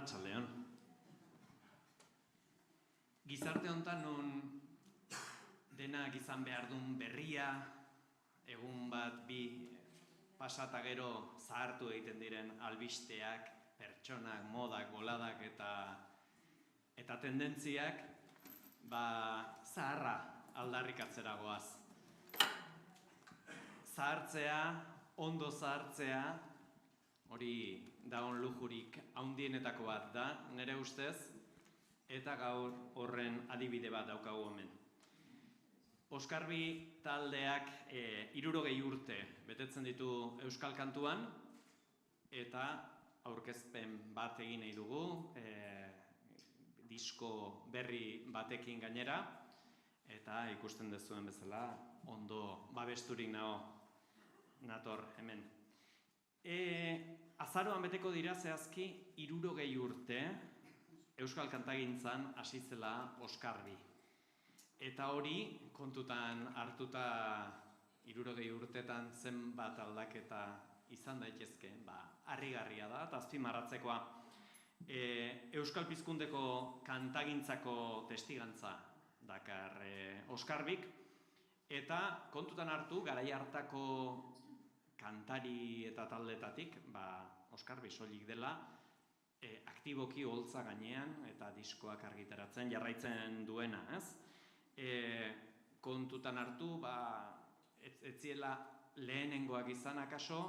Arratsaldeon. Gizarte hontan nun denak izan behar duen berria, egun bat bi pasata gero zahartu egiten diren albisteak, pertsonak, modak, boladak eta tendentziak, zaharra aldarrikatzera goaz. Zahartzea, ondo zahartzea, hori dagoen lujurik handienetako bat da, nire ustez, eta gaur horren adibide bat daukagu hemen. Oskarbi taldeak 60 urte betetzen ditu Euskal Kantuan, eta aurkezpen bat egin nahi dugu, disko berri batekin gainera, eta ikusten duzuen bezala ondo babesturik nator hemen. Azaroan beteko dira zehazki 60 urte Euskal Kantagintzan hasi zela Oskarbi. Eta hori kontutan hartuta 60 urtetan zenbat aldaketa izan daitezke, harrigarria da eta azpimarratzekoa. Euskal Pizkundeko kantagintzako testigantza dakar Oskarbik, eta kontutan hartu garai hartako kantari eta taldetatik, Oskarbi soilik dela, aktiboki holtza gainean eta diskoak argitaratzen jarraitzen duena, ez? Kontutan hartu, ez ziela lehenengoak izan akaso,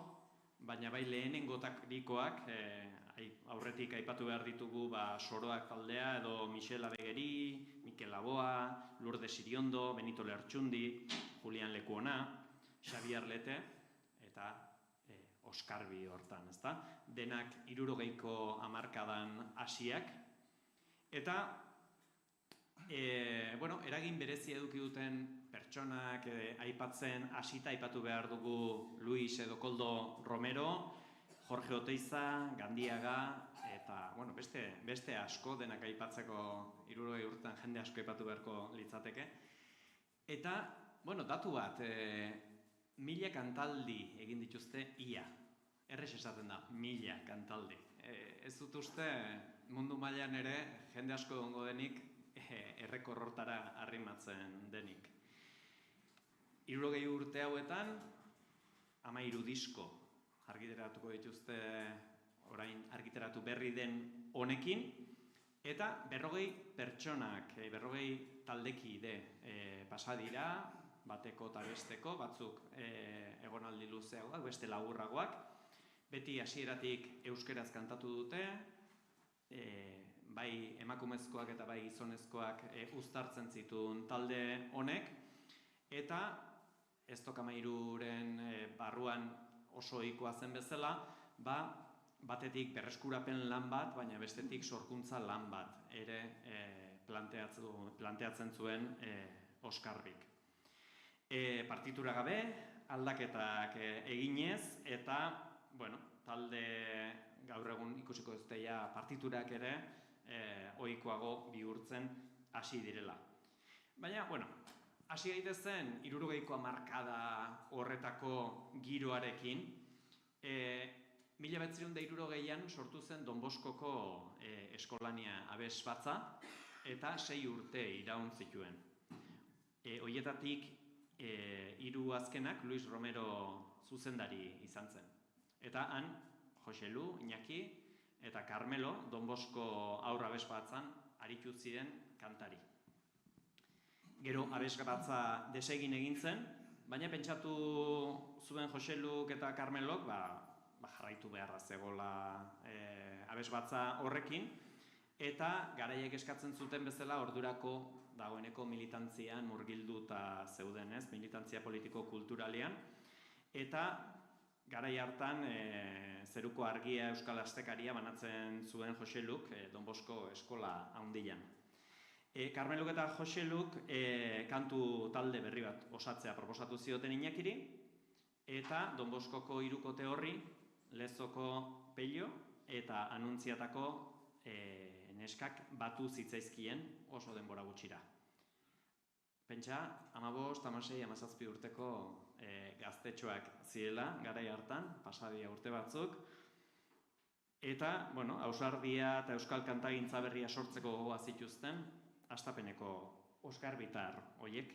baina bai lehenengotarikoak, aurretik aipatu behar ditugu Soroak taldea edo Michel Abegeri, Mikel Laboa, Lourdes Iriondo, Benito Lertxundi, Julian Lekuona, Xabier Lete, eta Oskarbi hortan, ezta? Denak 60ko hamarkadan hasiak. Eta, eragin berezi eduki duten pertsonak aipatzen hasita aipatu behar dugu Luis edo Koldo Romero, Jorge Oteiza, Gandiaga, eta beste asko denak aipatzeko 60 urtean jende asko aipatu beharko litzateke. Eta, datu bat, 1000 kantaldi egin dituzte ia. Errez esaten da, 1000 kantaldi. Ez dut uste mundu mailan ere jende asko egongo denik errekor hortara arrimatzen denik. 60 urte hauetan 13 disko argitaratuko dituzte orain argitaratu berri den honekin, eta 40 pertsonak, 40 taldekide pasa dira, bateko eta besteko, batzuk egonaldi luzeagoak, beste laburragoak, beti hasieratik euskeraz kantatu dute, bai emakumezkoak eta bai gizonezkoak uztartzen zituen talde honek, eta ez tokamairuren barruan oso ohikoa zen bezala, batetik berreskurapen lan bat, baina bestetik sorkuntza lan bat ere planteatzen zuen Oskarbik. Partitura gabe, aldaketak eginez, eta talde gaur egun ikusiko duzteia partiturak ere ohikoago bihurtzen hasi direla. Baina, hasi gaitezen 60ko hamarkada horretako giroarekin, 1960an sortu zen Don Boskoko eskolania abesbatza eta 6 urte iraun zituen. Horietatik 3 azkenak Luis Romero zuzendari izan zen. Eta han, Jose Lu, Iñaki eta Carmelo Don Bosko haur abesbatzan aritu ziren kantari. Gero abesbatza desegin egin zen, baina pentsatu zuen Jose Luk eta Carmelok jarraitu beharra zegoela abesbatza horrekin, eta garaiek eskatzen zuten bezala ordurako dagoeneko militantzian murgilduta zeuden, militantzia politiko-kulturalean, eta garai hartan zeruko argia Euskal Astekaria banatzen zuen Jose Luk Don Bosko eskola handian. Carmelok eta Jose Luk kantu talde berri bat osatzea proposatu zioten Iñakiri, eta Don Boskoko 3kote horri Lezoko Pello eta Anuntziatako neskak batu zitzaizkien oso denbora gutxira. Pentsa, 15, 16, 17 urteko gaztetxoak zirela garai hartan, pasadia urte batzuk, Eta, bueno, ausardia eta euskal kantagintza berria sortzeko gogoa zituzten, hastapeneko oskarbitar hoiek.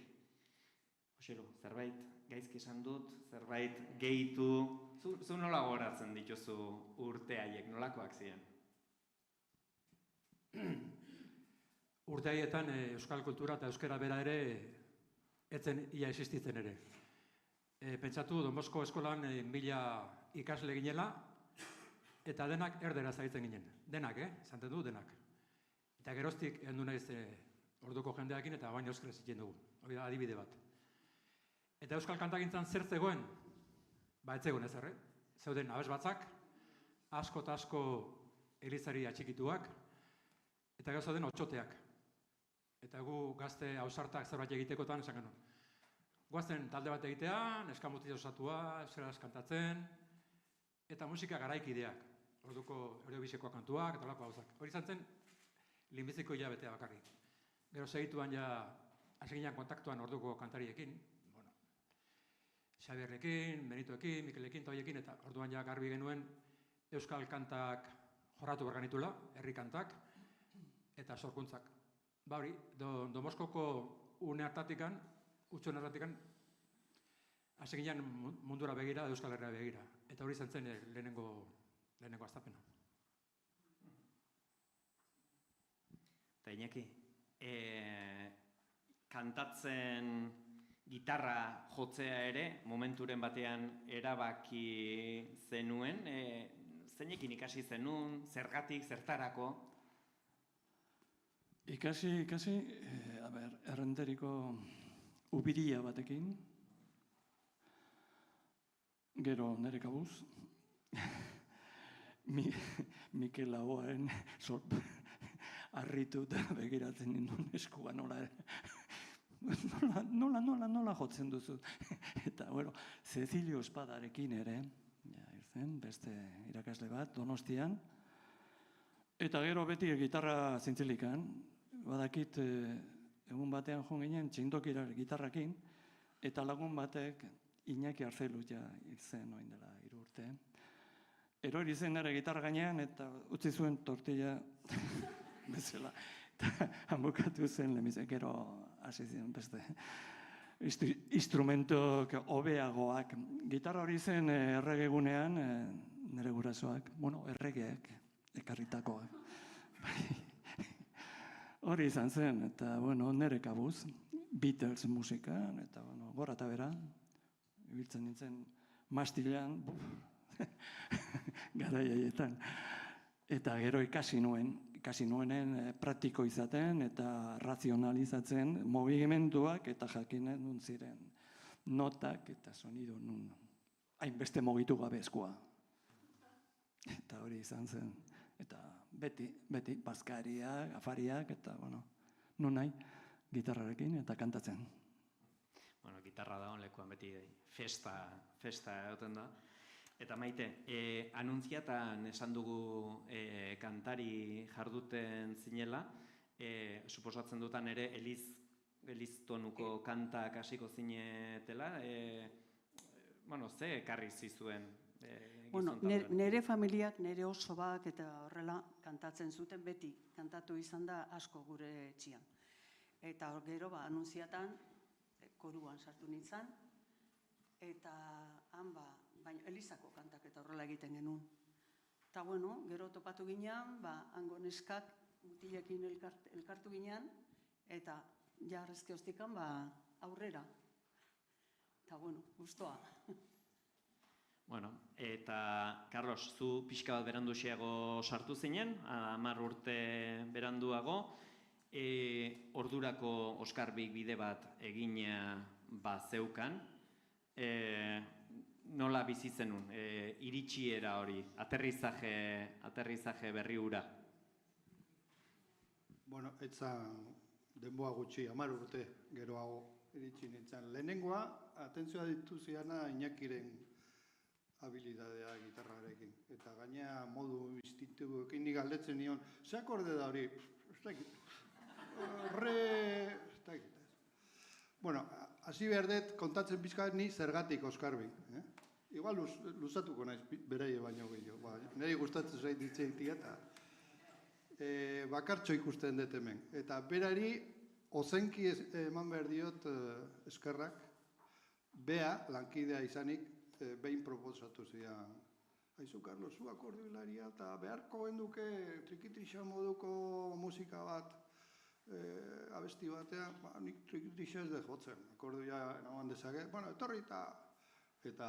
Joselu, zerbait gaizki esan dut, zerbait gehitu, zu nola gogoratzen dituzu urte haiek, nolakoak ziren? Urte haietan euskal kultura eta euskara bera ere etzen ia existitzen ere. Pentsatu, Don Bosco eskolan 1000 ikasle ginela, eta denak erderaz aritzen ginen. Denak, esanten du, denak. Eta geroztik heldu naiz orduko jendeakin eta baina euskara zitzen dugu. Hori da adibide bat. Eta euskal kantagintzan zer zegoen? Ba, ez zegoen ezer, zeuden abes batzak, asko eta asko elizari atxikituak, eta gauza den otxoteak. Eta gu gazte ausartak zerbait egitekotan esan genuen. Guazten talde bat egitea, neskamutila osatua, euskaraz kantatzen, eta musika garaikideak, orduko Eurovisiokoa kantuak, eta olako gauzak. Hori izan zen, lehenbiziko hilabetea bakarrik. Gero segituan ja, hasi ginen kontaktuan orduko kantariekin, Xabierrekin, Benitoekin, Mikelekin eta hoiekin, eta orduan ja garbi genuen euskal kantak jorratu berganitula, herri kantak, eta sorkuntzak. Ba hori, Don Boskoko une hartatikan, utxon hartatikan, hasi ginen mundura begira, Euskal Herria begira. Eta hori izan zen lehenengo hastapena. Eta Iñaki, kantatzen gitarra jotzea ere, momenturen batean erabaki zenuen, zeinekin ikasi zenuen, zergatik, zertarako? Ikasi, errenderiko ubiria batekin, gero nere kabuz, Mikel Laboaren harritu eta begiratzen ninduen eskua nola jotzen duzu. Eta, bueno, Cecilio Espadarekin ere, zen, beste irakasle bat, Donostian, eta gero beti gitarra zintzilikan, badakit egun batean joan ginen txindokira gitarrakin, eta lagun batek Iñaki Arzelutia zen oin dela 3 urte. Erori zen nire gitarra gainean eta utzi zuen tortilla bezala. Hamukatu zen lehenbizek, gero hasi ziren beste instrumento hobeagoak. Gitarra hori zen erregegunean nire gurasoak, erregeak ekarritakoak. Hori izan zen, eta nire kabuz, Beatles musikan, eta gora eta bera, ibiltzen nintzen mastilan, garai haietan. Eta gero ikasi nuenen praktiko izaten eta razionalizatzen mugimenduak eta jakinen nun ziren notak eta sonido nun hainbeste mugitu gabe eskua. Eta hori izan zen. Eta beti, bazkariak, afariak, eta, nun nahi, gitarrarekin eta kantatzen. Gitarra da honlekuan beti festa egoten da. Eta Maite, anuntziatan esan dugu kantari jarduten zinela, suposatzen dutan ere eliztonuko kantak hasiko zinetela, ze ekarri zizuen? Nire familiak, nire osobak eta horrela kantatzen zuten, beti kantatu izan da asko gure etxian. Eta gero, anuntziatan, koruan sartu nintzen, eta han baina Elizako kantak eta horrela egiten genuen. Eta gero topatu ginean, hango neskak mutilekin elkartu ginean, eta jarrezke hostikan aurrera. Eta guztua. Eta, Carlos, zu pixka bat beranduxeago sartu zinen, 10 urte beranduago, ordurako Oskarbik bide bat egina zeukan, nola bizi zenun, iritsiera hori, aterrizaje berri hura? Etza denboa gutxi, 10 urte geroago iritsi nintzen. Lehenengoa, atentzioa dituziana Iñakiren habilidadea gitarrarekin. Eta gaina modu instintiboekin nik galdetzen nion, ze akorde da hori? Hasi behar dut kontatzen pixka ni zergatik Oskarbik. Igual luzatuko naiz beraie baino gehiago. niri gustatzen zait ditzeitia eta bakartxo ikusten dut hemen. Eta berari ozenki eman behar diot eskerrak, bea, lankidea izanik, behin proposatu zian. Aizu, Carlos, zu akordioilaria eta beharko genduke trikitrixa moduko musika bat, abesti batean, nik trikitrixa ez dut jotzen, akordioa eman dezake, bueno, etorri eta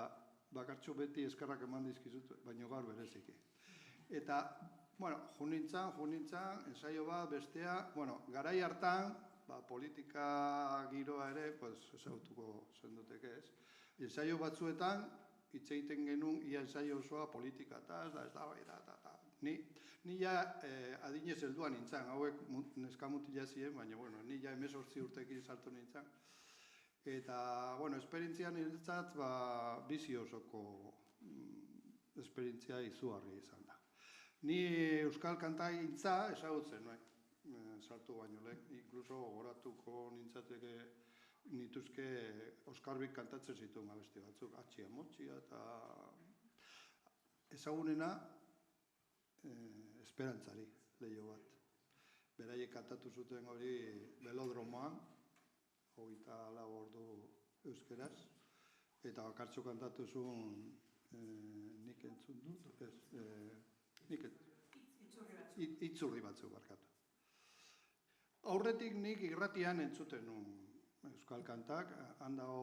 bakartxo beti eskerrak eman dizkizut, baino gaur bereziki. Eta, bueno, junintzan, ensaio bat, bestea, bueno, garai hartan, politika giroa ere, ezagutuko zenduteke ez. Ensaio batzuetan, hitz egiten genuen, ia ensaio osoa politikataz, eta. Ni ja adinez helduan nintzen, hauek neskamutila ziren, baina, bueno, ni ja 18 urtekin sartu nintzen. Eta, bueno, esperientzia niretzat, bizi osoko esperientzia izugarri izan da. Ni euskal kantagintza ezagutzen, sartu baino lehen, inkluso gogoratuko nituzke Oskarbik kantatzen zituen abesti batzuk, Atxia Motxia eta ezagunena Esperantzari, leiho bat. Beraiek kantatu zuten hori Belodromoan, 24 ordu euskeraz, eta bakartxo kantatu zuen nik entzun dut, itzurri batzuk barkatu. Aurretik nik irratian entzuten nuen euskal kantak, handago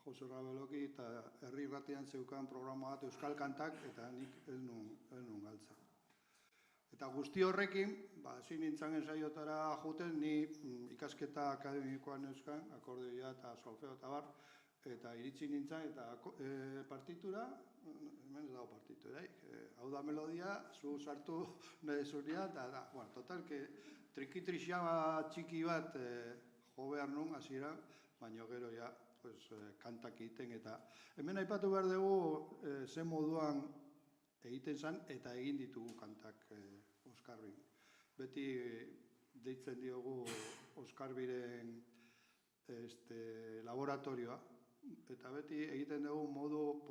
Jose Rabeloki eta herri irratian zeukan programa bat euskal kantak eta nik ez nuen galtza. Eta guzti horrekin, ezin nintzen ensaiotara juten, ni ikasketa akademikoan euskan, akordioia eta solfeo eta bar, eta iritsi nintzen, eta partitura, hemen ez dago partitura, hau da melodia, zu sartu nahi zuria, eta bueno, total, trikitrixia txiki bat jo behar nun, hasiera, baina gero ja, kantak egiten, eta hemen aipatu behar dugu ze moduan egiten zen, eta egin ditugu kantak Oskarbin. Beti deitzen diogu Oskarbiren laboratorioa, eta beti egiten dugu modu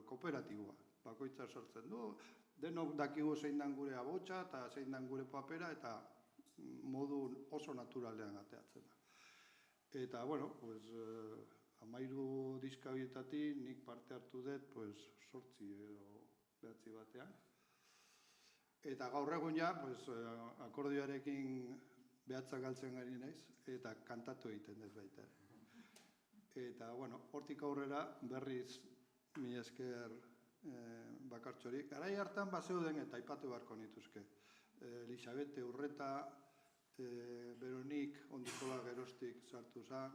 kooperatiboa. Bakoitza sortzen du, denok dakigu zein dan gure abotsa eta zein dan gure papera, eta modu oso naturalean ateatzen da. Eta, bueno, 13 diskabietatik nik parte hartu dut 8 edo 9 batean. Eta gaur egun ja, akordioarekin behatzak galtzen gari naiz, eta kantatu egiten dut baita. Eta, bueno, hortik aurrera berriz mila esker bakartxori. Garai hartan bazeuden eta aipatu beharko nituzke. Elisabete Urreta, Beronik Ondikola Gerostik sartu zen,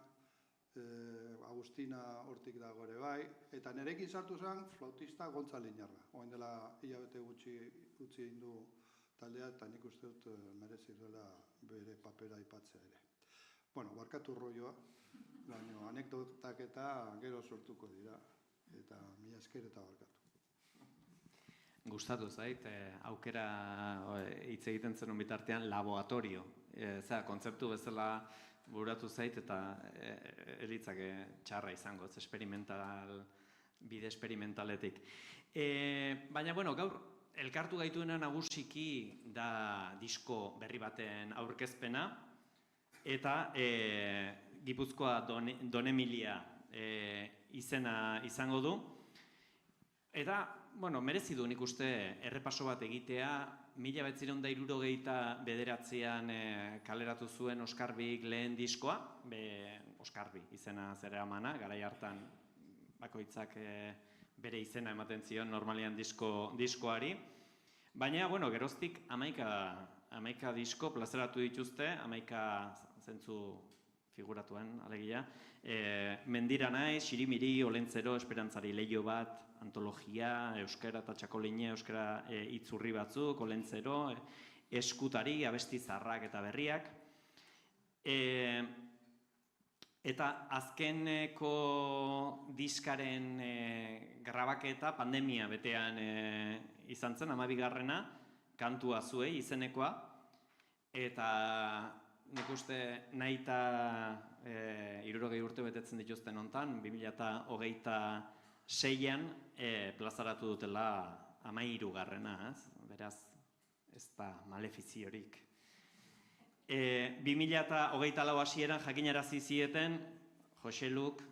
Agustina hortik dago ere bai, eta nerekin sartu zen flautista Gontza Linarra. Oain dela hilabete gutxi utzi egin du taldea, eta nik uste dut merezi dela bere papera aipatzea ere. Bueno, barkatu rolloa, baina anekdotak eta gero sortuko dira, eta mila esker eta barkatu. Gustatu zait, aukera hitz egiten zenun bitartean laboratorio. Kontzeptu bezala buratu zait eta elitzake txarra izango, bide esperimentaletik. Baina, bueno, gaur elkartu gaituena nagusiki da disko berri baten aurkezpena eta Gipuzkoa Don Emilia izena izango du. Eta, bueno, merezi du nik uste errepaso bat egitea, 1969an kaleratu zuen Oskarbik lehen diskoa, Oskarbi izena zera emana, garai hartan bakoitzak bere izena ematen zion normalian diskoari. Baina, bueno, geroztik 11 disko plazaratu dituzte, 11 zentzu figuratuen, alegia. Mendira naiz, Xirimiri, Olentzero, Esperantzari leiho bat, antologia, euskara eta txakoline, euskara itzurri batzuk, Olentzero, eskutari, abesti zarrak eta berriak. Eta azkeneko diskaren grabaketa pandemia betean izan zen, 12. Kantua zuei izenekoa. Eta nik uste nahi eta 60 urte betetzen dituzten hontan, 2026an plazaratu dutela 13. Beraz, ez da malefiziorik. 2024 hasieran jakinarazi zieten Joseluk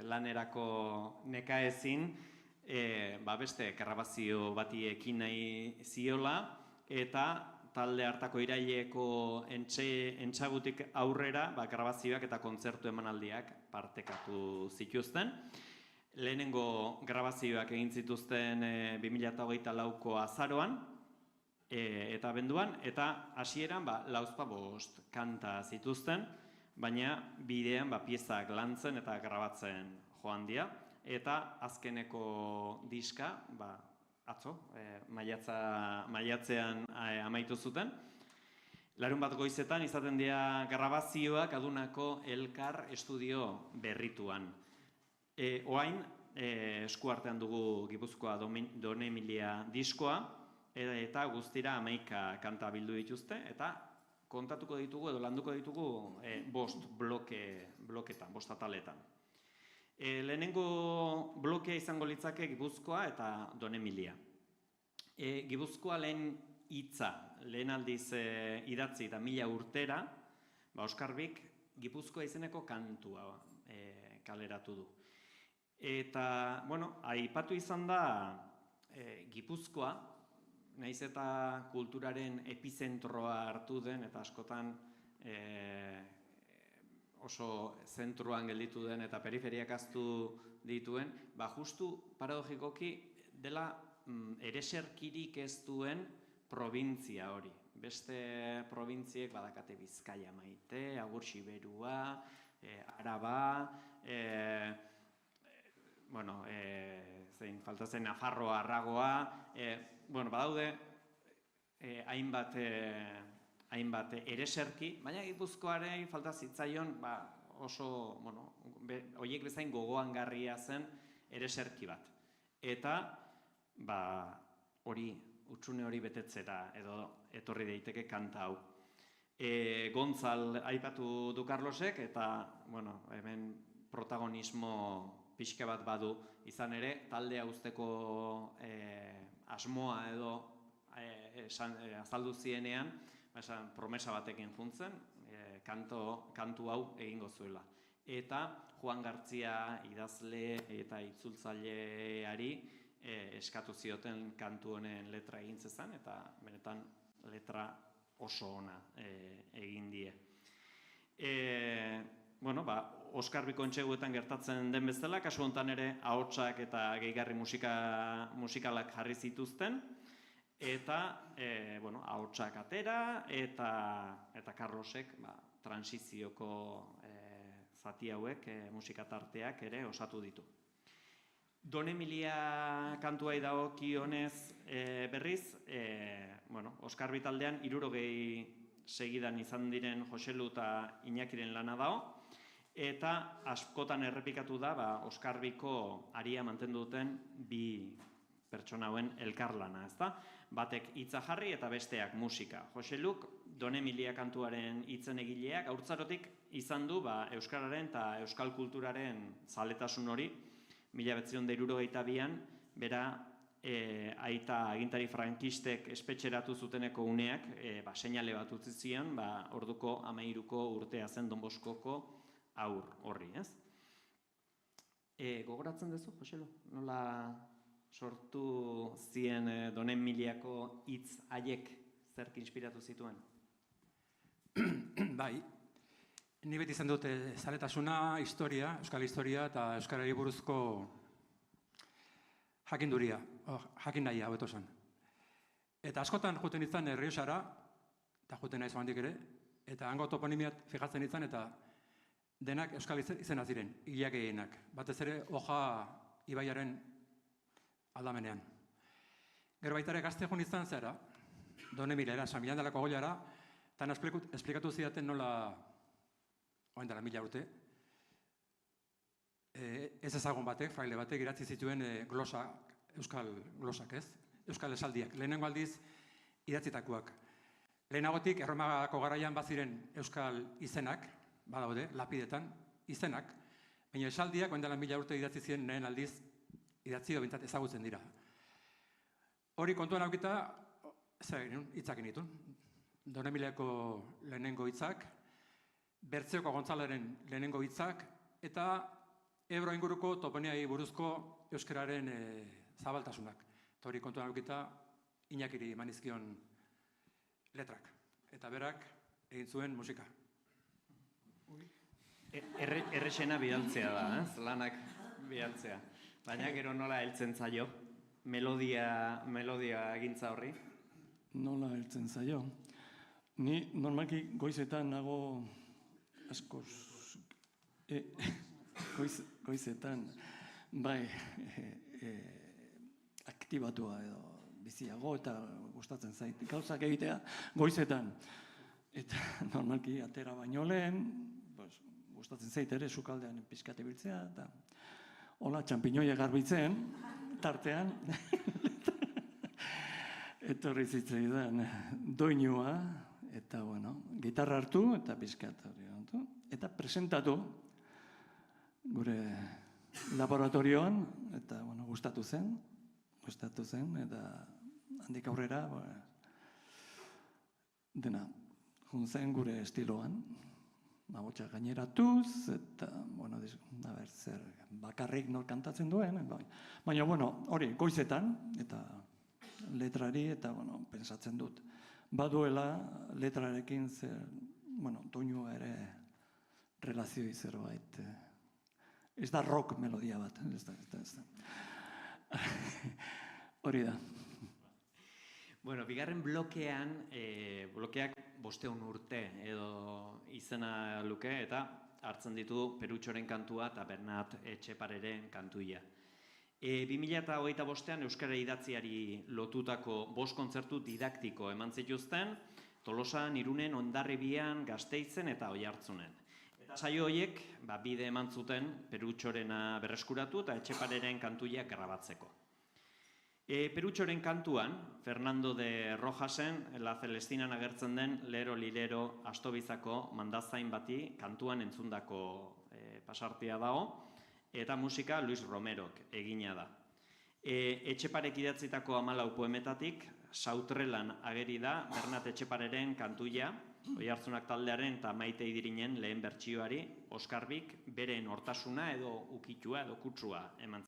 lanerako nekaezin beste grabazio bati ekin nahi ziola eta talde hartako iraileko entxagutik aurrera grabazioak eta kontzertu emanaldiak partekatu zituzten. Lehenengo grabazioak egin zituzten 2024ko azaroan eta abenduan, eta hasieran 45 kanta zituzten, baina bidean piezak lantzen eta grabatzen joan dira, eta azkeneko diska, atzo, maiatzean amaitu zuten. Larunbat goizetan izaten dira grabazioak Adunako Elkar estudio berrituan. Orain, eskuartean dugu Gipuzkoa Don Emilia diskoa, eta guztira 11 kanta bildu dituzte, eta kontatuko ditugu edo landuko ditugu 5 bloketan, 5 ataletan. Lehenengo blokea izango litzake Gipuzkoa eta Don Emilia. Gipuzkoa lehen hitza, lehen aldiz idatzi eta 1000 urtera, Oskarbik Gipuzkoa izeneko kantua kaleratu du. Eta, aipatu izan da Gipuzkoa, nahiz eta kulturaren epizentroa hartu den, eta askotan oso zentruan gelditu den eta periferiak haztu dituen, justu paradogikoki dela ereserkirik ez duen probintzia hori. Beste probintziek badakate Bizkaia maite, Agur Siberua, Araba, falta zen Nafarroa, Arragoa, badaude hainbat ereserki, baina Gipuzkoarei falta zitzaion oso, horiek bezain gogoangarria zen ereserki bat. Eta, hutsune hori betetzera edo etorri daiteke kanta hau. Gontzal aipatu du Carlosek, eta, hemen protagonismo pixka bat badu, izan ere, taldea uzteko asmoa edo azaldu zienean, promesa batekin juntzen, kantu hau egingo zuela. Eta Juan Gartzia idazle eta itzultzaileari eskatu zioten kantu honen letra egin zezan, eta benetan letra oso ona egin die. Oskarbiko entxeguetan gertatzen den bezala, kasu honetan ere ahotsak eta gehigarri musikalak jarri zituzten, eta ahotsak atera, eta Carlosek transizioko zati hauek, musikatarteak ere osatu ditu. Don Emilia kantuai dagokionez berriz, Oskarbi taldean 60 segidan izan diren Joselu eta Iñakiren lana dago, eta askotan errepikatu da Oskarbiko aria mantendu duten bi pertsona hauen elkarlana, ezta? Batek hitza jarri eta besteak musika. Joseluk Don Emilia kantuaren hitzen egileak haurtzarotik izan du euskararen eta euskal kulturaren zaletasun hori. 1962an bera aita agintari frankistek espetxeratu zuteneko uneak seinale bat utzi zion, orduko 13ko urtea zen Don Boskoko haur horri, ez? Gogoratzen duzu, Joselu? Nola sortu zien Don Emiliako hitz haiek zerk inspiratu zituen? Bai, ni beti izan dut zaletasuna, historia, euskal historia eta euskarari buruzko jakinduria, jakin nahia, hobeto zen. Eta askotan juten izan Errioxara, eta juten naiz handik ere, eta hango toponimiat fijatzen izan, eta denak euskal izena ziren, hileak gehienak. Batez ere, Oja ibaiaren aldamenean. Gero baita ere gazte joan izan zera, Don Emiliara, San Milandalako goilara, eta esplikatu zidaten nola, oain dela 1000 urte, ez ezagun batek, fraile batek, idatzi zituen euskal glosak, ez? Euskal esaldiak, lehenengo aldiz idatzitakoak. Lehenagotik, Erromako garaian baziren euskal izenak, badaude, lapidetan, izenak, baina esaldiak, oain dela 1000 urte idatzi ziren lehen aldiz, idatzi bintzat ezagutzen dira. Hori kontuan aukita, zer egin, hitzak egin. Don Emiliako lehenengo hitzak, Bertzeoko Gontzalaren lehenengo hitzak, eta Ebro inguruko toponiai buruzko euskararen zabaltasunak. Eta hori kontuan aukita, Iñakiri emanizkion letrak. Eta berak egin zuen musika. Errexena bidaltzea da, lanak bidaltzea. Baina gero nola heltzen zaio, melodia egintza horri? Nola heltzen zaio? Ni normalki goizetan nago askoz... Goizetan, bai, aktibatua edo biziago eta gustatzen zait. Gauzak egitea goizetan. Eta normalki atera baino lehen, gustatzen zait ere sukaldean pizkate biltzea, eta hola txampiñoia garbitzen, tartean, etorri zitzaidan doinua, eta gitarra hartu eta pizkat hori hartu, eta presentatu gure laboratorioan, eta gustatu zen, eta handik aurrera, dena, juntzen gure estiloan, ahotsa gaineratuz, eta, zer, bakarrik nor kantatzen duen, baina, hori, goizetan, eta letrari, eta, pensatzen dut, baduela letrarekin zer, doinua ere relazioi zerbait, ez da rock melodia bat, ez da. Hori da. Bigarren blokeak 500 urte edo izena luke, eta hartzen ditu Perutxoren kantua eta Bernat Etxepareren kantuia. 2025an Euskara idatziari lotutako 5 kontzertu didaktiko eman zituzten, Tolosan, Irunen, Hondarribian, Gasteizen eta Oiartzunen. Eta saio horiek bide eman zuten Perutxorena berreskuratu eta Etxepareren kantuia grabatzeko. Perutxoren kantuan, Fernando de Rojasen, La Celestinan agertzen den Lero Lilero Astobizako mandazain bati kantuan entzundako pasartia dago, eta musika Luis Romerok egina da. Etxeparek idatzitako 14 poemetatik, Sautrelan ageri da Bernat Etxepareren kantuia, Oiartzunak taldearen eta Maite Idirinen lehen bertsioari, Oskarbik beren hortasuna edo ukitua edo kutsua eman.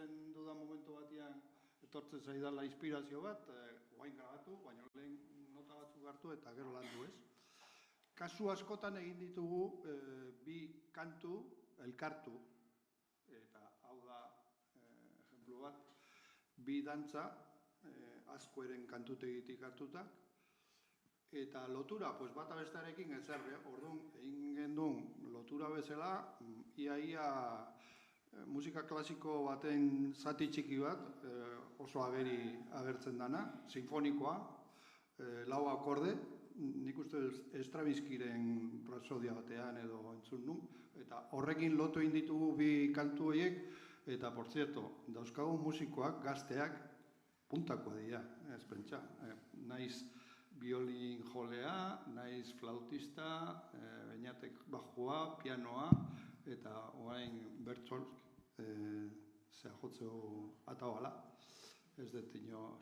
Dudan momentu batean etortzen zaidala inspirazio bat, guain grabatu, baina lehen nota batzuk hartu eta gero landu, ez? kasu askotan egin ditugu bi kantu elkartu. Eta hau da, ejemplu bat, bi dantza, Azkoeren kantutegitik hartuta, eta lotura, bata bestearekin ezer, orduan, egin gendun lotura bezala, ia musika klasiko baten zati txiki bat, oso agertzen dana, sinfonikoa, 4 akorde, nik uste Stravinskiren rapsodia batean edo entzun nun, eta horrekin lotu egin ditugu bi kantu horiek, eta, por cierto, dauzkagun musikoak, gazteak, puntakoa dira, ez pentsa. Naiz biolin jolea, naiz flautista, bainatek bajua, pianoa, eta orain bertsoz, zea jotzeu atabala, ez dut ino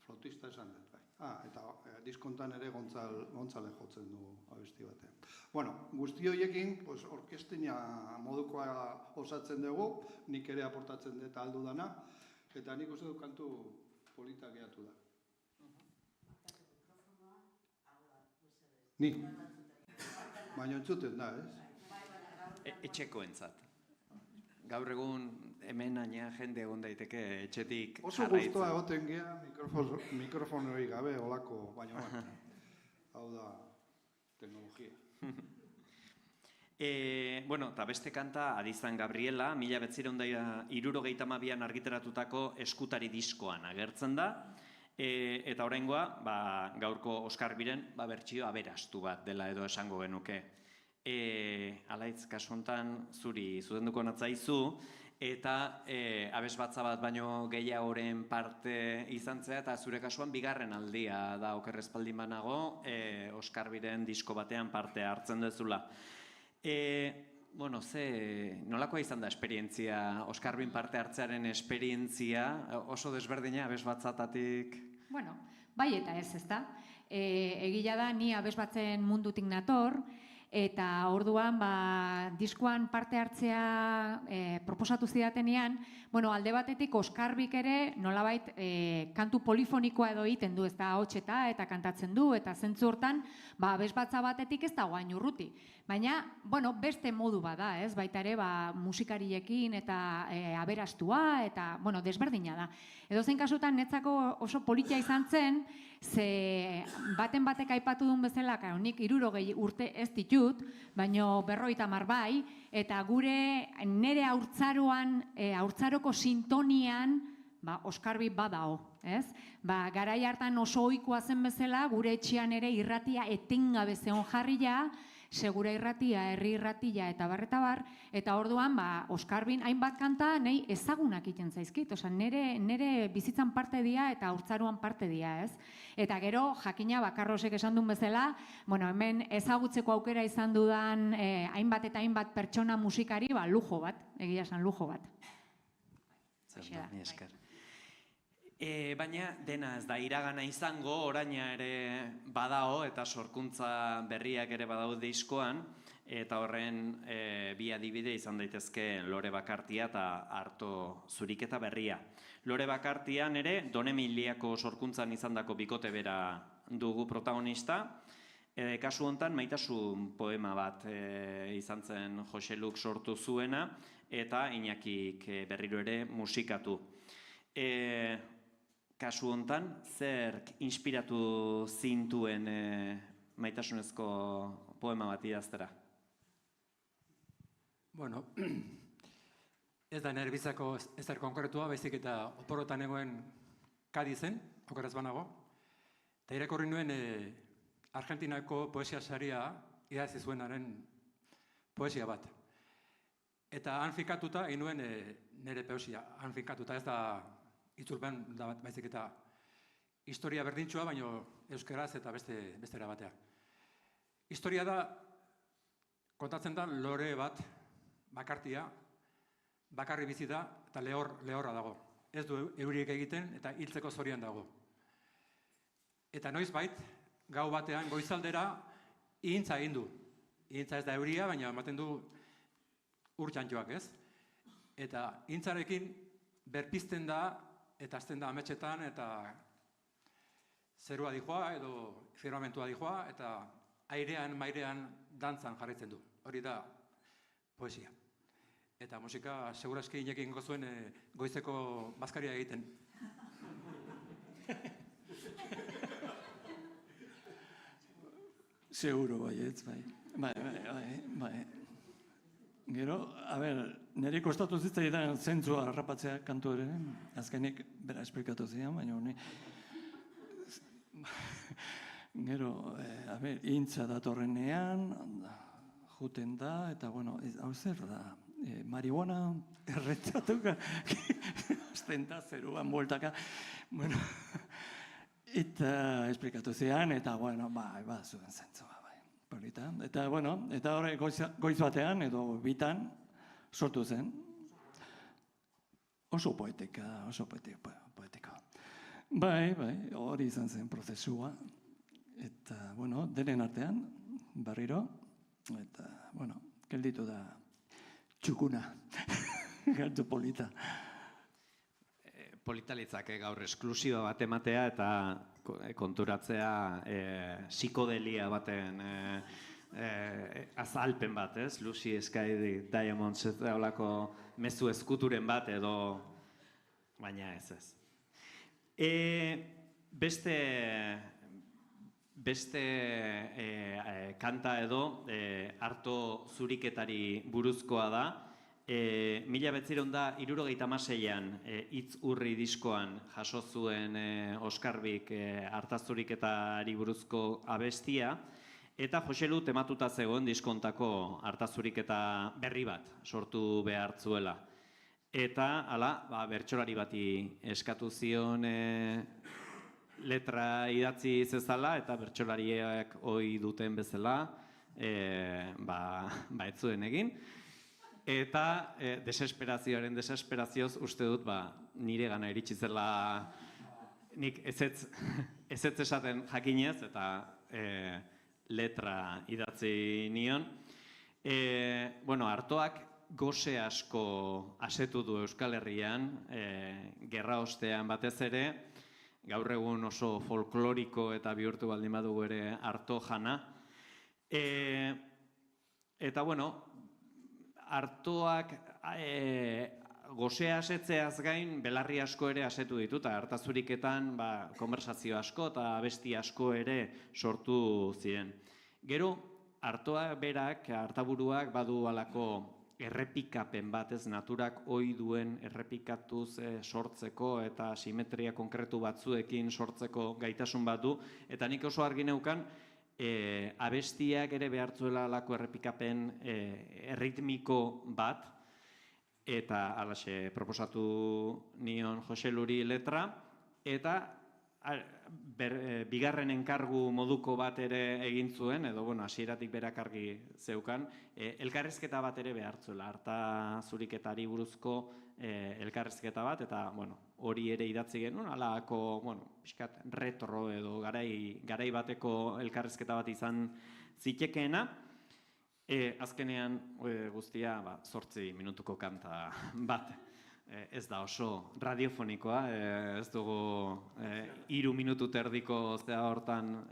flautista esan dut, bai. Eta diskontan ere Gontzale jotzen du abesti batean. Bueno, guzti horiekin, orkestina modukoa osatzen dugu, nik ere aportatzen dut aldu dana, eta nik uste dut kantu polita gehatu da. Ni? Baina entzuten da, ez? Etxekoentzat. Gaur egun hemen aina jende egon daiteke etxetik oso gustoa egoten gea mikrofonoi gabe olako, baina hau da teknologia. Bueno, eta beste kanta Adizan Gabriela, 1972an argitaratutako Eskutari diskoan agertzen da, eta oraingoa gaurko Oskar Biren bertsio aberastu bat dela edo esango genuke. Alaitz, kasu honetan zuzenduko natzaizu, eta abesbatza bat baino gehiagoren parte izan zea, eta zure kasuan bigarren aldia da okerrezpaldin banago, Oskar Biren disko batean parte hartzen duzula. Bueno, nolakoa izan da esperientzia, Oskar Bin parte hartzearen esperientzia, oso desberdina abesbatzatatik? Bueno, bai eta ez, ezta? Egia da, ni abesbatzen mundutik nator, eta orduan diskoan parte hartzea proposatu zidatenean, alde batetik Oskarbik ere nolabait kantu polifonikoa edo egiten du, ez da ahotseta eta kantatzen du, eta zentzu hortan abesbatza batetik ez dago hain urruti. Baina, beste modu bada, ez? Baita ere musikariekin eta aberastua, eta, desberdina da. Edozein kasutan netzako oso politia izan zen, ze baten batek aipatu duen bezala, nik 60 urte ez ditut, baina 50 bai, eta nire haurtzaroko sintonian Oskarbi badao, ez? Garai hartan oso ohikoa zen bezala, gure etxean ere irratia etengabe zeon jarria, segura irratia, herri irratia eta barretabar, eta orduan Oskarbin hainbat kanta nahi ezagunak iten zaizkit, nire bizitzan parte dira eta haurtzaroan parte dira, ez? Eta gero, jakina Bakarrosek esan duen bezala, hemen ezagutzeko aukera izan dudan hainbat eta hainbat pertsona musikari, lujo bat, egia esan lujo bat. Esker. Baina dena ez da iragana izango, oraina ere badao eta sorkuntza berriak ere badau diskoan, eta horren bi adibide izan daitezke Lore Bakartia eta Arto Zuriketa berria. Lore Bakartian ere Donemiliako sorkuntzan izandako bikote bera dugu protagonista, kasu honetan Maitasun poema bat izan zen Joseluk sortu zuena, eta Iñakik berriro ere musikatu. Kasu honetan, zer inspiratu zintuen maitasunezko poema bat idaztera? Bueno, ez da nire bizako ezer konkretua, baizik eta oporotan egoen Kadizen, okeraz banago, eta irakurri nuen Argentinako poesia saria idatzi zuenaren poesia bat. Eta han finkatuta, egin nuen nire poesia, han finkatuta, ez da itzulpen da bat, baizik eta historia berdintxua, baino euskeraz eta bestera batea. Historia da, kontatzen da lore bat, Bakartia, bakarri bizi da eta lehorra dago. Ez du euriek egiten eta hiltzeko zorian dago. Eta noizbait, gau batean, goizaldera, ihintza egin du. Ihintza ez da euria, baina ematen du urtxantxoak, ez? Eta ihintzarekin berpizten da, eta azten da ametxetan, eta zerua dijoa, edo firmamentua dijoa, eta airean, mairean, dantzan jarraitzen du. Hori da poesia. Eta musika, segurazki inekin gozuen goizeko bazkaria egiten. Seguro baietz, bai. Gero, niri kostatu zitzaidan zentzua harrapatzea kantu ere, azkenik bera esplikatu zian, baina honi. Gero, intza datorrenean, juten da, eta bueno, hau zer da, marihuana erretzatuka, ostenta zeruan bueltaka, bueno, eta esplikatu zian, eta bueno, zuen zentzua. Eta, bueno, eta horre goiz batean, edo bitan, sortu zen. Oso poetika. Bai, hori izan zen prozesua. Eta, bueno, denen artean, berriro, eta, bueno, gelditu da txukuna, galtu polita. Politalitzak gaur esklusiba bat ematea eta konturatzea psikodelia baten azalpen bat, ez? Lucy Sky Diamonds ez da olako mezu ezkuturen bat edo, baina ez. Beste kanta edo arto zuriketari buruzkoa da. 1976an Hitz Urri diskoan jaso zuen Oskarbik artazuriketari buruzko abestia, eta Joselu tematuta zegoen diskontako artazuriketa berri bat sortu behar zuela. Eta, bertsolari bati eskatu zion letra idatzi zezala, eta bertsolariak ohi duten bezala, ez zuen egin. Eta desesperazioz uste dut nire gana iritsi zela nik ezetz esaten jakinez eta letra idatzi nion. Artoak gose asko asetu du Euskal Herrian, gerra ostean batez ere, gaur egun oso folkloriko eta bihurtu baldin badugu ere arto jana. Eta, artoak gosea asetzeaz gain belarri asko ere asetu ditu, eta artazuriketan konversazio asko eta abesti asko ere sortu ziren. Gero, artoak berak, artaburuak badu alako errepikapen bat, ez naturak ohi duen errepikatuz sortzeko eta simetria konkretu batzuekin sortzeko gaitasun bat du, eta nik oso argi neukan, abestiak ere behartzuela alako errepikapen erritmiko bat, eta alaxe proposatu nion Joseluri letra, eta bigarren enkargu moduko bat ere egin zuen, edo hasieratik berak argi zeukan, elkarrizketa bat ere behartzuela, artazuriketari buruzko elkarrizketa bat, eta hori ere idatzi genuen, alako pixkat retro edo garai bateko elkarrizketa bat izan zitekeena. Azkenean guztia 8 minutuko kanta bat. Ez da oso radiofonikoa, ez dugu 3 minutu terdiko hortan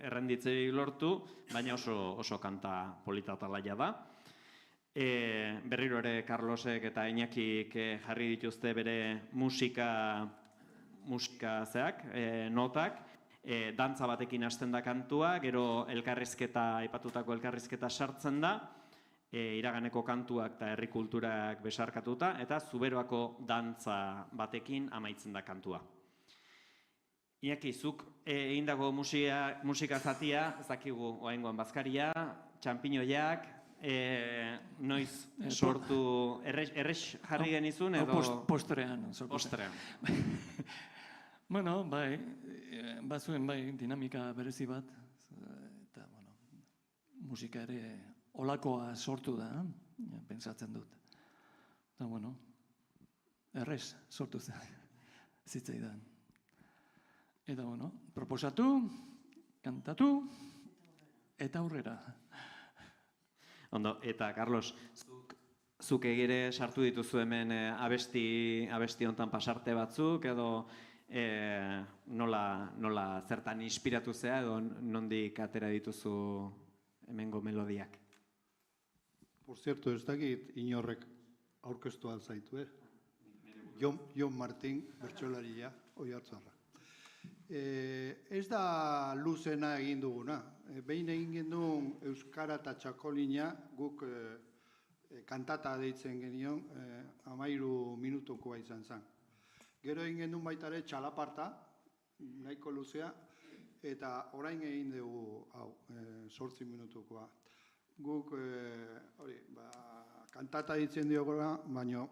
errenditzei lortu, baina oso kanta polita eta laia da. Berriro ere Carlosek eta Iñakik jarri dituzte bere musika zeak, notak, dantza batekin hasten da kantua, gero aipatutako elkarrizketa sartzen da, iraganeko kantuak eta herri kulturak besarkatuta, eta Zuberoako dantza batekin amaitzen da kantua. Iñaki, zuk egindago musika zatia, ez dakigu oraingoan bazkaria, txanpinoiak, noiz sortu, errex jarri genizun edo... Postrean. Postrean. Bueno, bazuen dinamika berezi bat, eta musika ere olakoa sortu da, pentsatzen dut. Eta, errez sortu zitzaidan. Eta, proposatu, kantatu, eta aurrera. Ondo, eta, Carlos, zuk egire sartu dituzu hemen abesti hontan pasarte batzuk, edo nola zertan inspiratu zea edo nondik atera dituzu hemengo melodiak? Por cierto, ez dakit inorrek aurkeztu alzaitu, Jon Martin, bertsolaria, Oiartzarra. Ez da luzena egin duguna. Behin egin genuen Euskara eta Txakolina guk kantata deitzen genion, 13 minutukoa izan zen. Gero egin genuen baita ere txalaparta, nahiko luzea, eta orain egin dugu 8 minutukoa. Guk kantata deitzen diogora, baina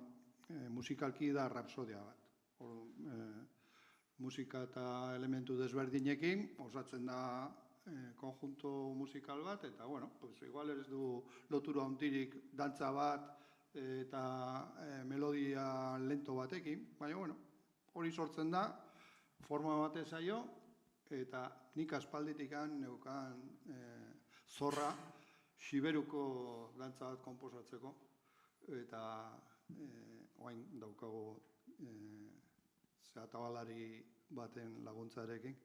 musikalki da rapsodia bat. Musika eta elementu desberdinekin, osatzen da konjunto musikal bat, eta, bueno, igual ez du lotura handirik dantza bat eta melodia lento batekin, baina, bueno, hori sortzen da, forma batez zaio, eta nik aspalditikan neukan zorra Siberuko dantza bat konposatzeko, eta oain daukago zeatabalari baten laguntzarekin,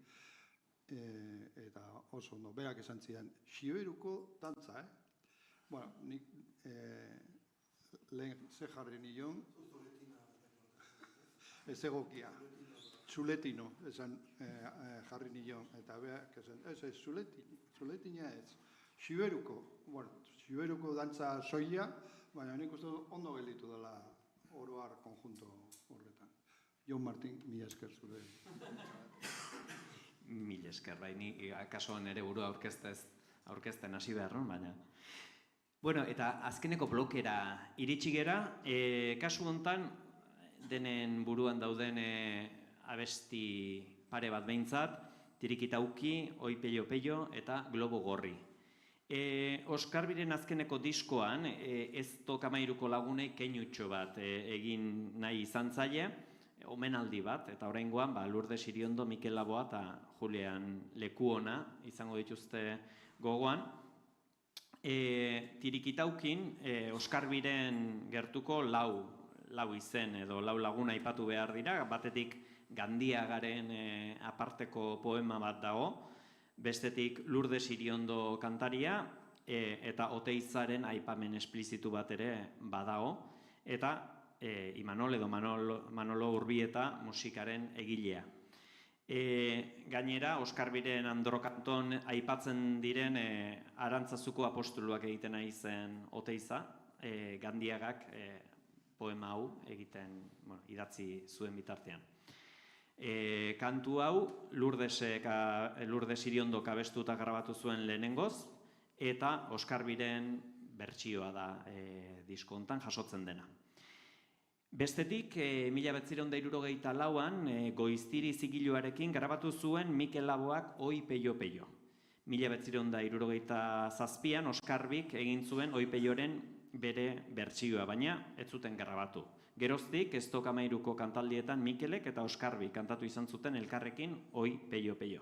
eta oso ondo, berak esan zidan, Siberuko dantza, Bueno, nik lehen ze jarri nion, ez egokia, txuletino, esan jarri nion, eta berak esan, ez, txuletina ez, Siberuko, bueno, Siberuko dantza soila, baina nik uste ondo gelditu dela oroar konjunto horretan. Jon Martin, mila esker zure. Mila esker, bai, ni akaso nere burua aurkezten hasi behar, baina. Bueno, eta azkeneko blokera iritsi gera, kasu hontan, denen buruan dauden abesti pare bat behintzat, Tirikitauki, Oi Peio Peio eta Globo Gorri. Oskarbiren azkeneko diskoan, ez tokamairuko lagunei keinutxo bat egin nahi izan zaie, omenaldi bat, eta oraingoan Lourdes Iriondo, Mikel Laboa eta Julian Lekuona izango dituzte gogoan. Tirikitaukin, Oskarbiren gertuko lau izen edo lau laguna aipatu behar dira, batetik Gandiagaren aparteko poema bat dago, bestetik Lourdes Iriondo kantaria, eta Oteizaren aipamen esplizitu bat ere badago, eta Imanol edo Manolo Urbieta musikaren egilea. Gainera, Oskarbiren Androkanton aipatzen diren Arantzazuko apostoluak egiten ari zen Oteiza, Gandiagak poema hau egiten idatzi zuen bitartean. Kantu hau Lourdes Iriondo abestuta grabatu zuen lehenengoz, eta Oskarbiren bertsioa da diskontan jasotzen dena. Bestetik, 1974an Goiztiri zigiluarekin grabatu zuen Mikel Laboak Oi Peio Peio. 1977an Oskarbik egin zuen Oi Peioren bere bertsioa, baina ez zuten grabatu. Geroztik, ez tokamairuko kantaldietan Mikelek eta Oskarbik kantatu izan zuten elkarrekin Oi Peio Peio.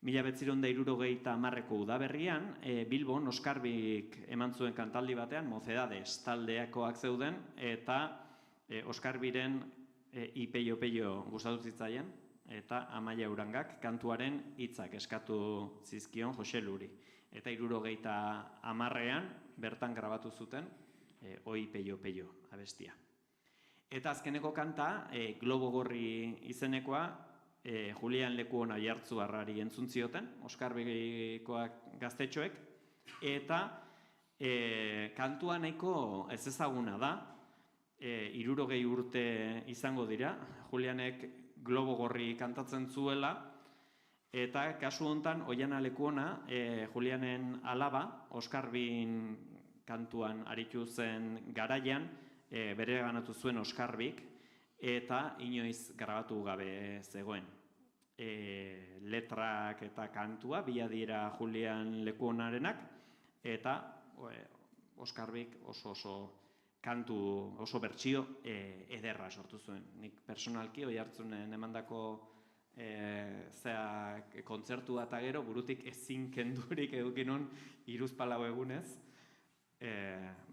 1970ko udaberrian, Bilbon Oskarbik eman zuen kantaldi batean Mocedades taldeakoak zeuden, eta Oskarbiren I Peio Peio gustatu zitzaien, eta Amaia Urangak kantuaren hitzak eskatu zizkion Jose Luri. Eta 1970an bertan grabatu zuten Oi Peio Peio abestia. Eta azkeneko kanta, Globo Gorri izenekoa, Julian Lekuona Oiartzunari entzun zioten, Oskarbikoak gaztetxoek, eta kantua nahiko ez ezaguna da, 60 urte izango dira, Julianek Globo Gorri kantatzen zuela, eta kasu hontan Oiana Lekuona, Julianen alaba, Oskarbin kantuan aritu zen garaian, bere ganatu zuen Oskarbik, eta inoiz grabatu gabe zegoen. Letrak eta kantua, bila dira Julian Lekuonarenak, eta Oskarbik oso kantu, oso bertsio ederra sortu zuen. Nik personalki Oiartzunen emandako kontzertua eta gero burutik ezin kendurik edukinon 3-4 egunez.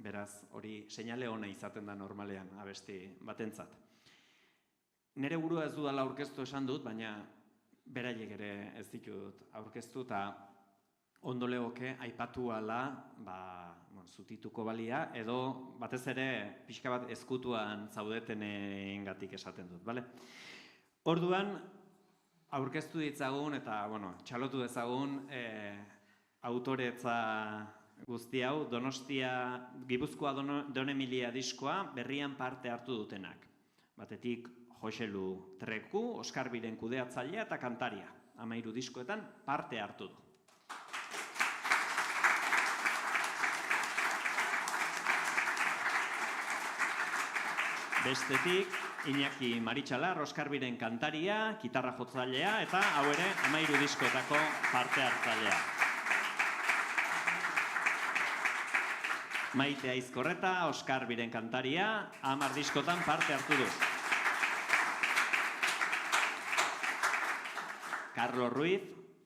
Beraz, hori seinale ona izaten da normalean abesti batentzat. nire burua ez dudala aurkeztu esan dut, baina beraiek ere ez ditut aurkeztu, eta ondo legoke aipatu ala zutituko balia, edo batez ere pixka bat ezkutuan zaudetenengatik esaten dut, bale? Orduan, aurkeztu ditzagun eta txalotu dezagun autoretza guzti hau, Gipuzkoa Don Emilia diskoa berrian parte hartu dutenak. Batetik Joselu Treku, Oskarbiren kudeatzailea eta kantaria. 13 diskoetan parte hartu du. Bestetik, Iñaki Maritxalar, Oskarbiren kantaria, gitarra jotzailea eta hau ere 13 diskoetako parte hartzailea. Maite Aizkorreta, Oskarbiren kantaria, 10 diskotan parte hartu du. Carlos Ruiz,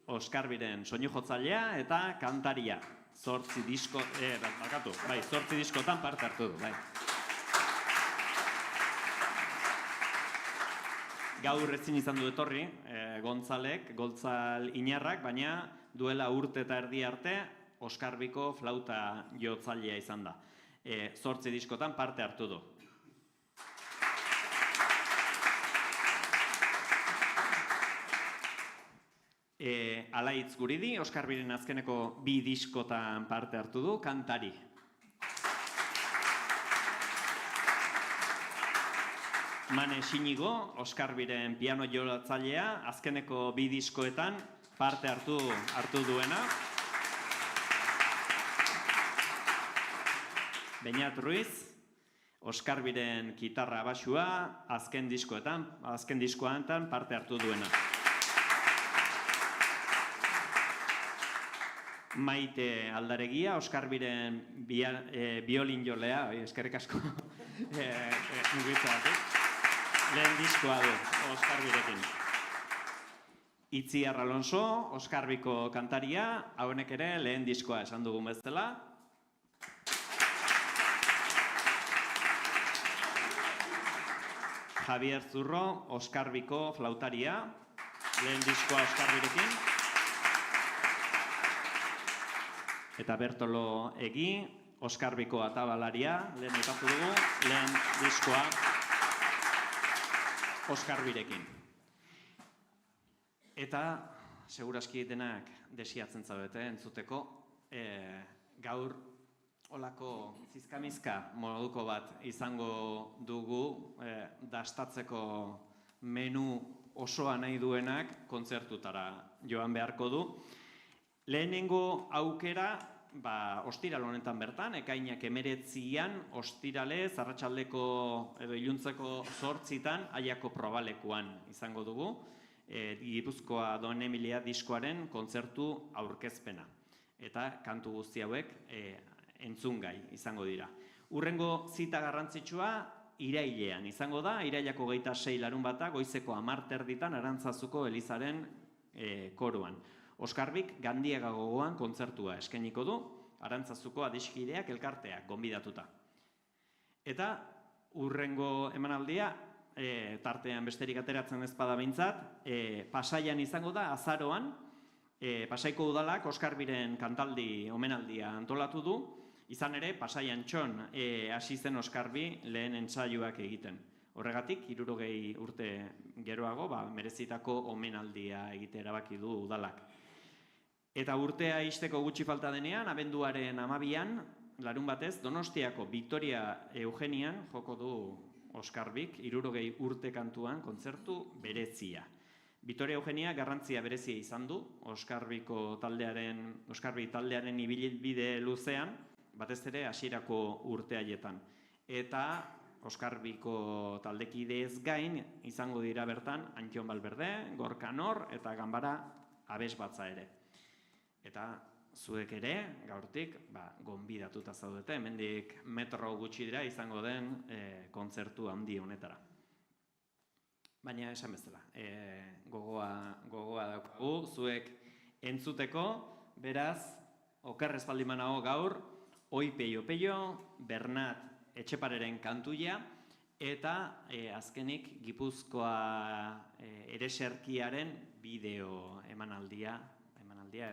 Oskarbiren soinu jotzailea eta kantaria. 8 diskotan parte hartu du. Gaur ezin izan du etorri, Gontzal Inarrak, baina duela urte eta erdi arte, Oskarbiko flauta jotzailea izan da. 8 diskotan parte hartu du. Alaitz Guridi, Oskarbiren azkeneko 2 diskotan parte hartu du, kantari. Mane Xinigo, Oskarbiren piano jolatzailea, azkeneko 2 diskoetan parte hartu duena. Beñat Ruiz, Oskarbiren gitarra baxua, azken diskoetan parte hartu duena. Maite Aldaregia, Oskarbiren biolin jolea, eskerrik asko, lehen diskoa du, Oskarbirekin. Itziar Alonso, Oskarbiko kantaria, hauenek ere lehen diskoa esan dugun bezala. Javier Zurro, Oskarbiko flautaria, lehen diskoa Oskarbirekin. Eta Bertolo Egi, Oskarbiko atabalaria, lehen aipatu dugu, lehen diskoa Oskarbirekin. Eta, seguraski denak desiatzen zaudete entzuteko, gaur olako zizkamizka moduko bat izango dugu dastatzeko menu osoa nahi duenak kontzertutara joan beharko du. Lehenengo aukera, ostiral honetan bertan, ekainak 19an, ostiralez, arratsaldeko edo iluntzeko 8etan, Aiako probalekuan izango dugu, Gipuzkoa Don Emilia diskoaren kontzertu aurkezpena. Eta kantu guzti hauek entzungai izango dira. Hurrengo zita garrantzitsua irailean izango da, irailako 26 larunbata, goizeko 10:00 Arantzazuko Elizaren koruan. Oskarbik Gandiaga gogoan kontzertua eskainiko du, Arantzazuko adiskideak elkarteak gonbidatuta. Eta hurrengo emanaldia, tartean besterik ateratzen ez bada behintzat, Pasaian izango da, azaroan, Pasaiko udalak Oskarbiren kantaldi omenaldia antolatu du, izan ere Pasaian txon hasi zen Oskarbi lehen entsaioak egiten. Horregatik, 60 urte geroago, merezitako omenaldia egitea erabaki du udalak. Eta urtea ixteko gutxi falta denean, abenduaren 12an, larun batez, Donostiako Victoria Eugenian joko du Oskarbik, 60 urte kantuan kontzertu berezia. Victoria Eugenia garrantzia berezia izan du, Oskarbi taldearen ibilbide luzean, batez ere hasierako urte haietan. Eta Oskarbiko taldekideez gain izango dira bertan Antxon Balberde, Gorka Nor eta Ganbara Abesbatza ere. Eta zuek ere, gaurtik, gonbidatuta zaudete, hemendik metro gutxi dira izango den kontzertu handi honetara. Baina esan bezala, gogoa daukagu, zuek entzuteko, beraz, okerrez baldimanago gaur, Oi Peio Peio, Bernat Etxepareren kantuia, eta azkenik Gipuzkoa ereserkiaren bideo emanaldia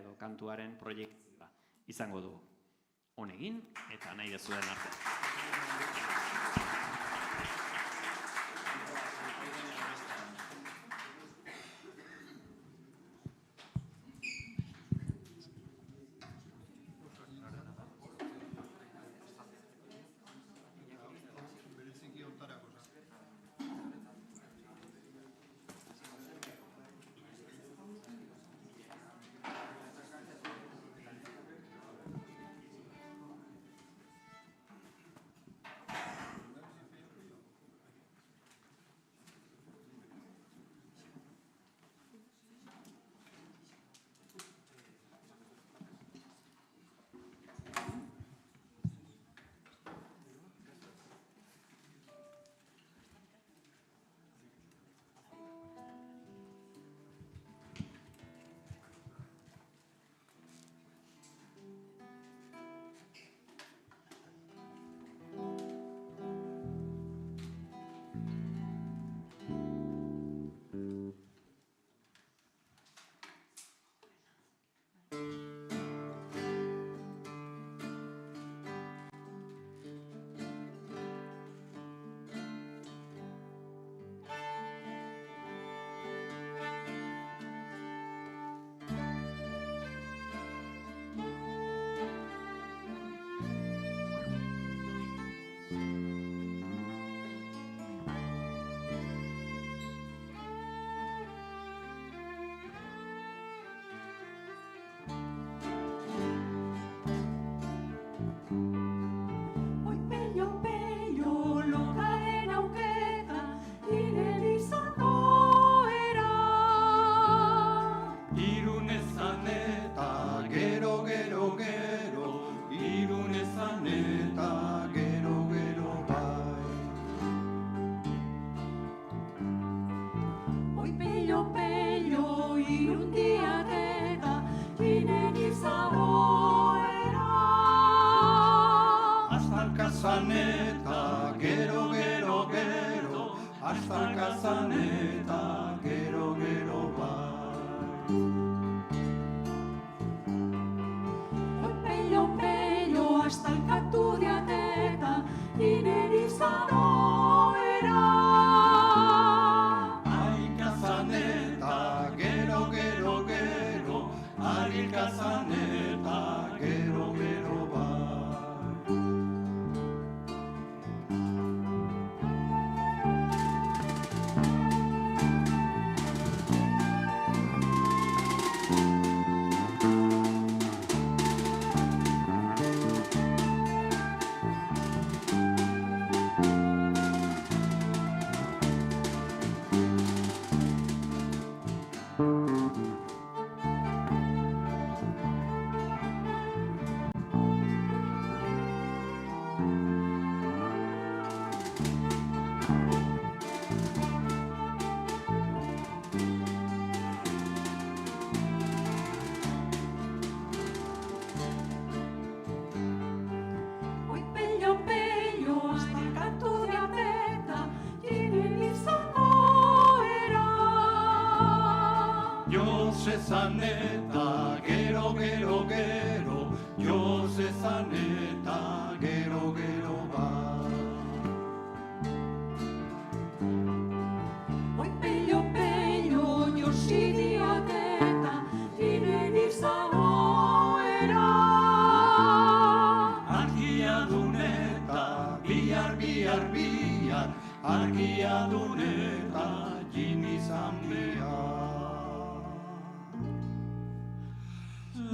edo kantuaren proiektua izango dugu. Honegin eta nahi dezuen arte.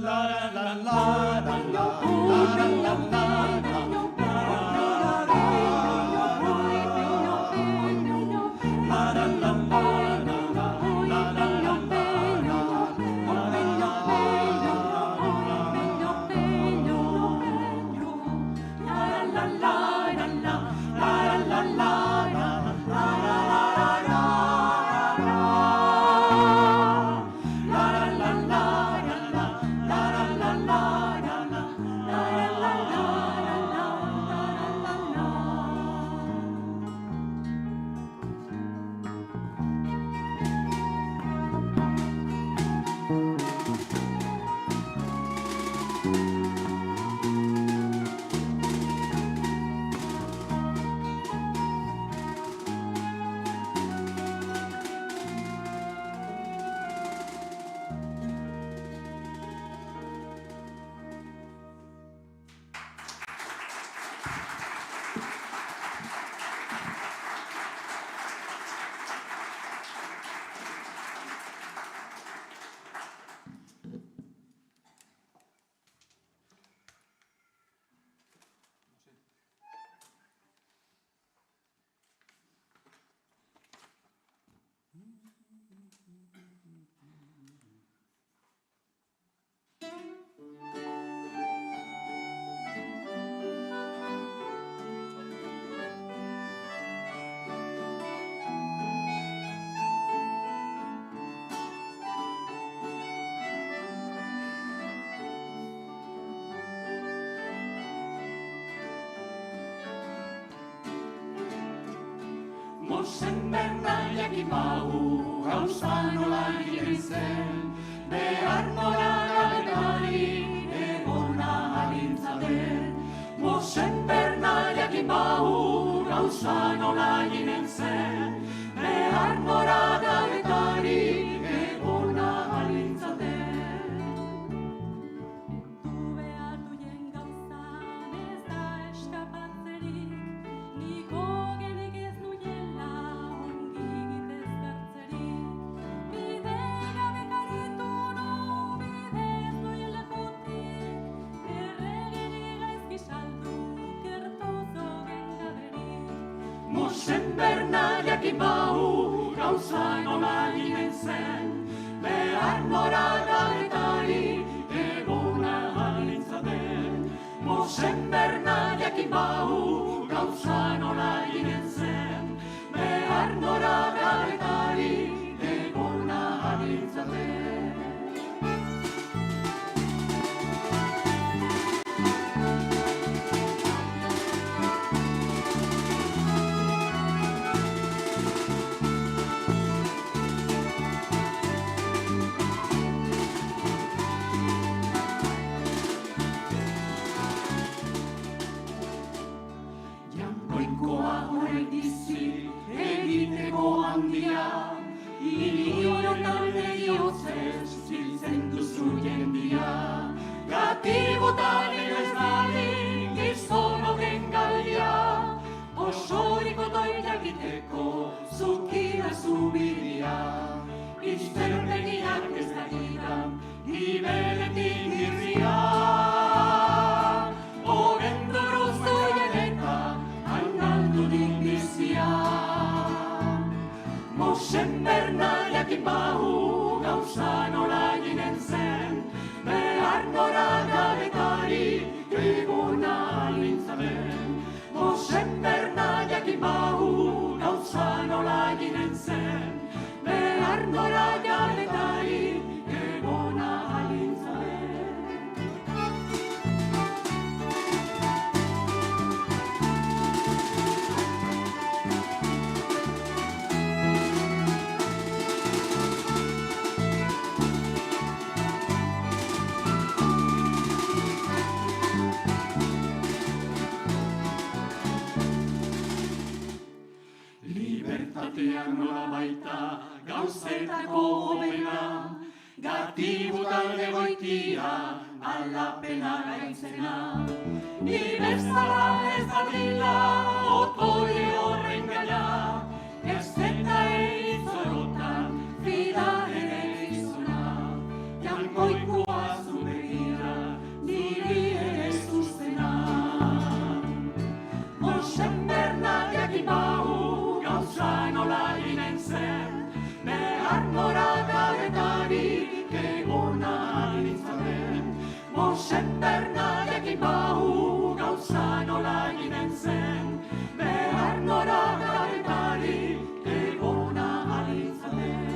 La la la Mosen Bernal jakin bau, gauza nola egiten zen, behar nola gabetari, egona alintzaten. Mosen Bernal jakin bau, gauza nola egiten zen, behar nola gabetari, egona alintzaten. Mosen Bernal jakin bau, gauza nola egiten zen, behar nora gabetari, egona alintzaten. Mosen Bernal jakin bau, gauza nola egiten zen, behar nora gabetari, egona alintzaten. Egiteko handia, hiliotan behiotzez ziltzen duzu jendia. Gatibotan ez dalin gizon horren galia, osoriko toiak iteko zukira zubidia. Izten begiak ez dagidan, ibeletik irria. Oren duruz doien eta hangaldu din bizia. Mosen Bernal jakin bau, gauza nola eginen zen, behar nora gabetari, egona alintzaten. Mosen Bernal jakin bau, gauza nola eginen zen, behar nora gabetari, egona alintzaten. Libertatean nola baita gauzetako hobena, gatibutan egoitia alapena gaitzena. Ni bezala ez dadila otore horren gaia, ez eta eitzorotan fida ere izona. Jangoikoa zu begira, niri ere zuzena. Mosen Bernal jakin bau, gauza nola eginen zen, behar nora gabetari, egona alintzaten. Mosen Bernal jakin bau, gauza nola eginen zen, behar nora gabetari, egona alintzaten.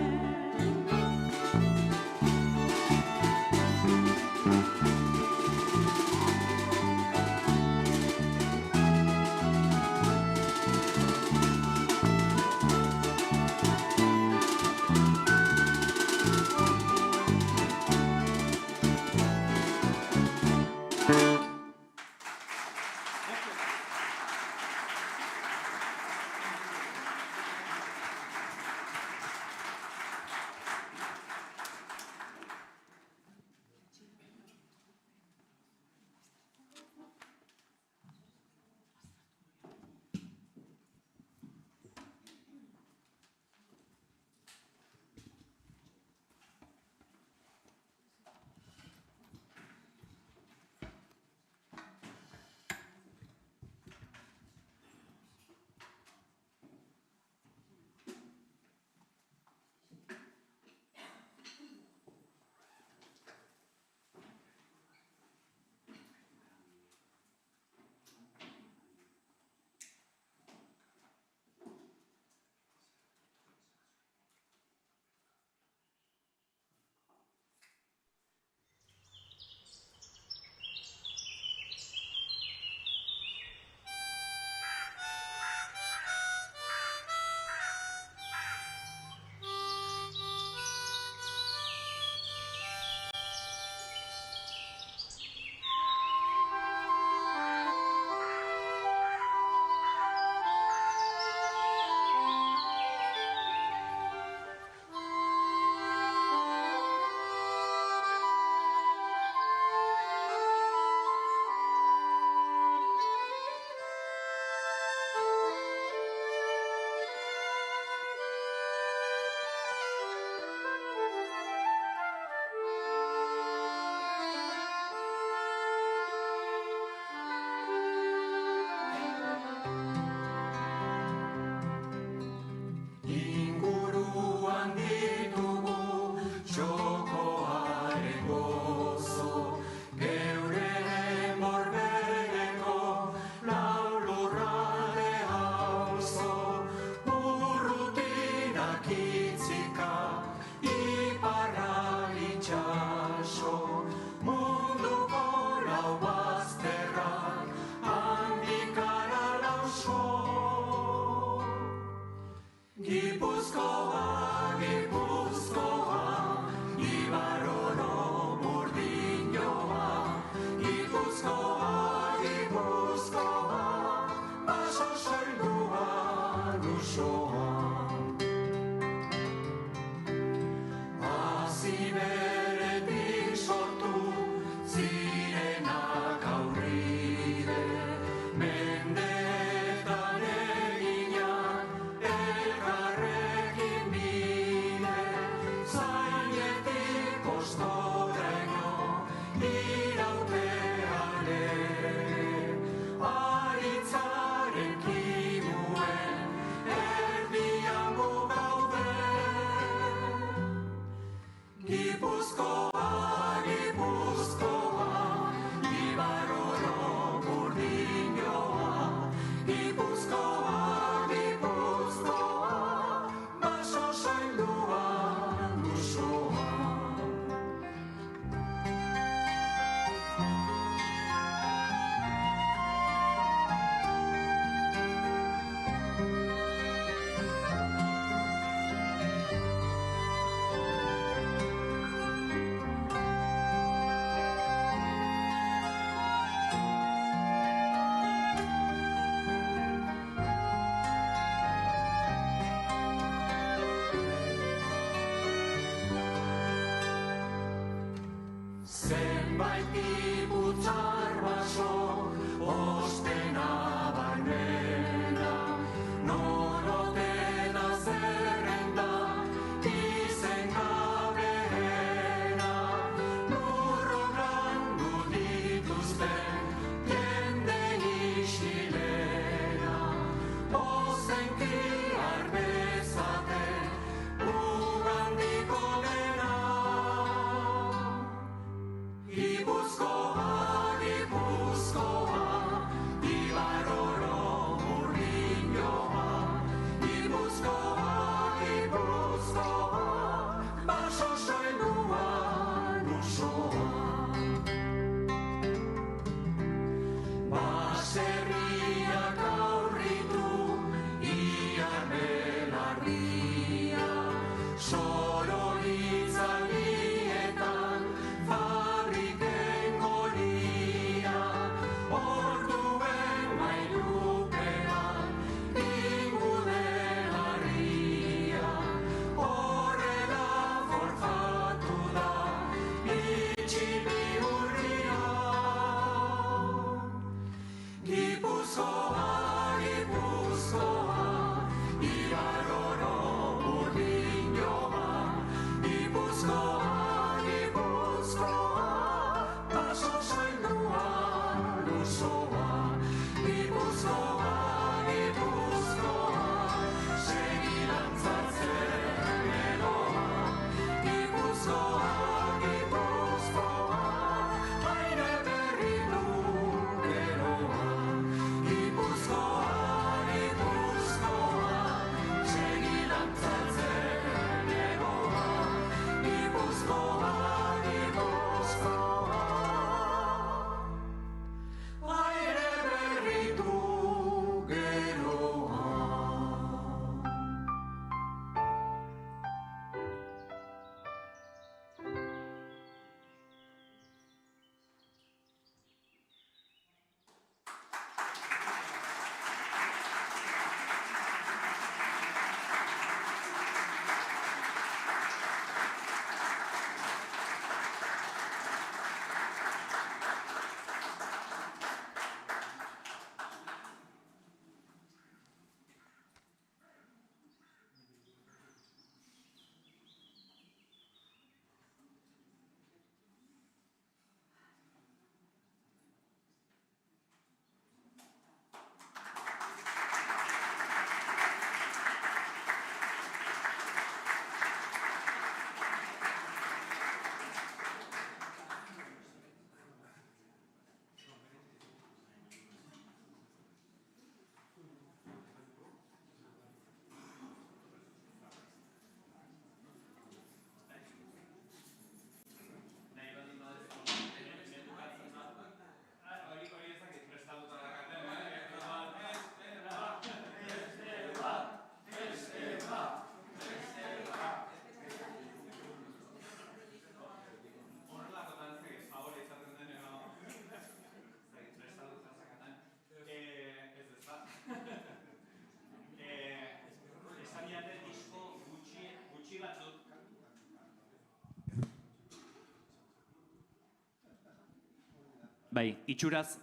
Bai, itxuraz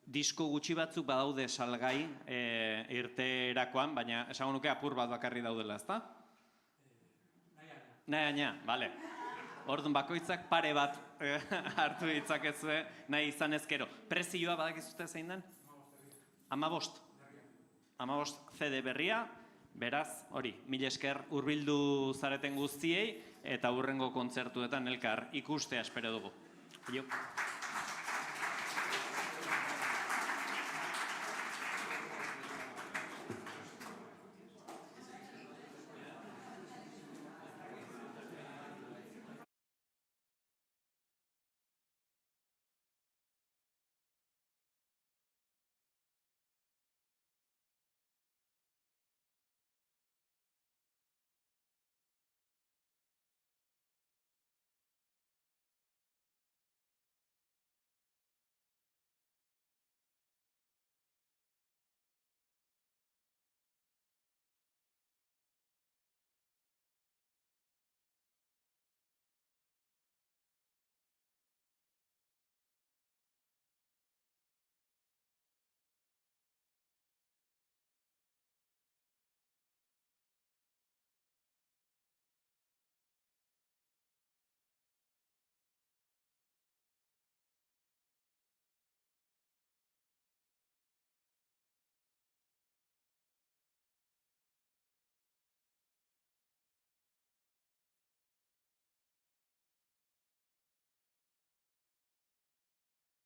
disko gutxi batzuk badaude salgai irteerakoan, baina esango nuke apur bat bakarri daudela, ezta? Nahi, bale. Orduan bakoitzak pare bat hartu ditzakezue nahi izan ezkero. Prezioa badakizute zein den? 15. 15 CD berria, beraz, hori, 1000 esker hurbildu zareten guztiei eta hurrengo kontzertuetan elkar ikustea espero dugu. Jo.